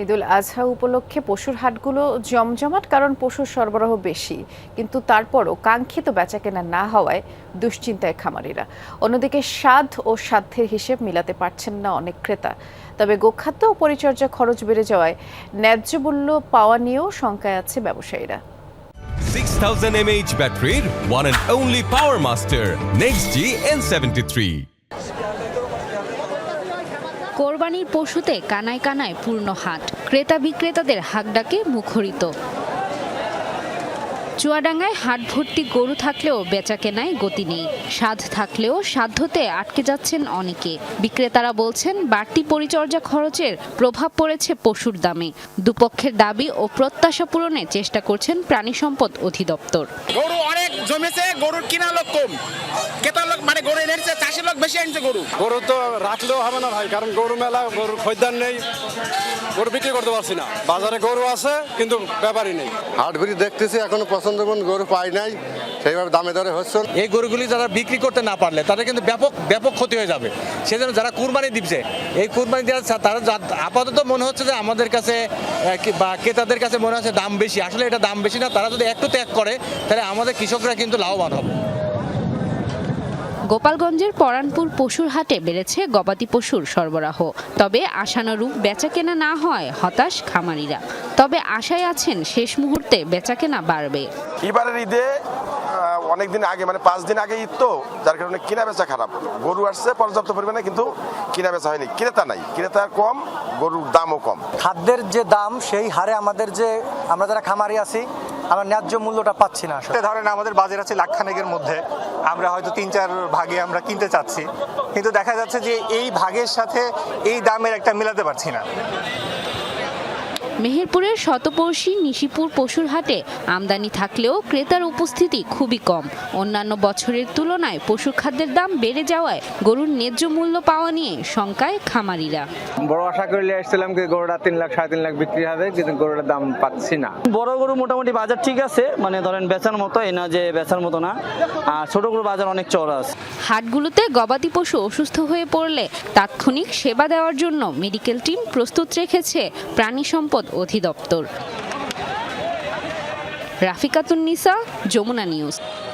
ঈদুল আজহা উপলক্ষে পশুর হাটগুলো জমজমাট, কারণ পশুর সরবরাহ বেশি, কিন্তু তারপরও কাঙ্ক্ষিত বেচাকেনা না হওয়ায় দুশ্চিন্তায় খামারিরা। অন্যদিকে স্বাদ ও সাধ্যের হিসেব মিলাতে পারছেন না অনেক ক্রেতা। তবে গোখাদ্য ও পরিচর্যা খরচ বেড়ে যাওয়ায় ন্যায্য মূল্য পাওয়া নিয়েও শঙ্কায় আছে ব্যবসায়ীরা। 6000 mAh ব্যাটারির one and only power master NextG N73। কোরবানির পশুতে কানায় কানায় পূর্ণ হাট, ক্রেতা বিক্রেতাদের হাকডাকে মুখরিত। চুয়াডাঙ্গায় হাট ভর্তি গরু থাকলেও বেচাকেনায় গতি নেই। স্বাদ থাকলেও সাধ্যতে আটকে যাচ্ছেন অনেকে। বিক্রেতারা বলছেন বাড়তি পরিচর্যা খরচের প্রভাব পড়েছে পশুর দামে। দুপক্ষের দাবি ও প্রত্যাশা পূরণে চেষ্টা করছেন প্রাণী সম্পদ অধিদপ্তর। গরু অনেক জমেছে, গরুর কিনা লোক কম, ক্রেতা লোক মানে গরু এনেছে, চাষি লোক বেশি আনছে। গরু তো রাখলেও হবে না ভাই, কারণ গরু মেলা, গরুর খরিদ্দার নেই, গরু বিক্রি করতে পারছি না। বাজারে গরু আছে কিন্তু ব্যাপারই নেই। হাট ঘুরি দেখতেছি, এখনো পছন্দ মতো গরু পাই নাই, সেইভাবে দামে দরে হচ্ছে। এই গরুগুলি যারা বিক্রি করতে না পারলে তাদের কিন্তু ব্যাপক ক্ষতি হয়ে যাবে। সেজন্য যারা কুরবানি দিচ্ছে, এই কুরবানি দেওয়ার তারা আপাতত মনে হচ্ছে যে আমাদের কাছে বা ক্রেতাদের কাছে মনে হচ্ছে দাম বেশি। আসলে এটা দাম বেশি না, তারা যদি একটু ত্যাগ করে তাহলে আমাদের কৃষকরা কিন্তু লাভবান হবে। গোপালগঞ্জের পরানপুর পশুর হাটে বেড়েছে গবাদি পশুর সরবরাহ, তবে আশানুরূপ বেচাকেনা না হয় হতাশ খামারিরা। তবে আশায় আছেন শেষ মুহূর্তে বেচাকেনা বাড়বে। এবারের ঈদে অনেকদিন আগে, মানে 5 দিন আগে ঈদ, তো যার কারণে কিনা বেচা খারাপ। গরু আসছে পর্যাপ্ত পরিমাণে, কিন্তু কিনা বেচা হয়নি। ক্রেতা নাই, ক্রেতা কম, গরুর দামও কম। খাদ্যের যে দাম সেই হারে আমরা যারা খামারি আছি, আমরা ন্যায্য মূল্যটা পাচ্ছি না। ধরেন আমাদের বাজার আছে লাখখানেকের মধ্যে, আমরা হয়তো 3-4 ভাগে আমরা কিনতে চাচ্ছি, কিন্তু দেখা যাচ্ছে যে এই ভাগের সাথে এই দামের একটা মিলাতে পারছি না। মেহেরপুরের শতপর্ষী নিশিপুর পশুর হাটে আমদানি থাকলেও ক্রেতার উপস্থিতি খুবই কম। অন্যান্য বছরের তুলনায় পশু খাদ্যের দাম বেড়ে যাওয়ায় গরুর ন্যায্য মূল্য পাওয়া নিয়ে শঙ্কায় খামারিরা। বড় আশা করলে আসছিলাম কি গরুটা 3 লাখ 3.5 লাখ বিক্রি হবে, কিন্তু গরুটার দাম পাচ্ছি না। বড় গরু মোটামুটি বাজার ঠিক আছে, মানে ধরেন বেচার মতো, এই না যে বেচার মতো না। আর ছোট গরু বাজার অনেক চড়া আছে। হাটগুলোতে গবাদি পশু অসুস্থ হয়ে পড়লে তাৎক্ষণিক সেবা দেওয়ার জন্য মেডিকেল টিম প্রস্তুত রেখেছে প্রাণী সম্পদ অধিদপ্তর। রাফিকাতুন নিসা, যমুনা নিউজ।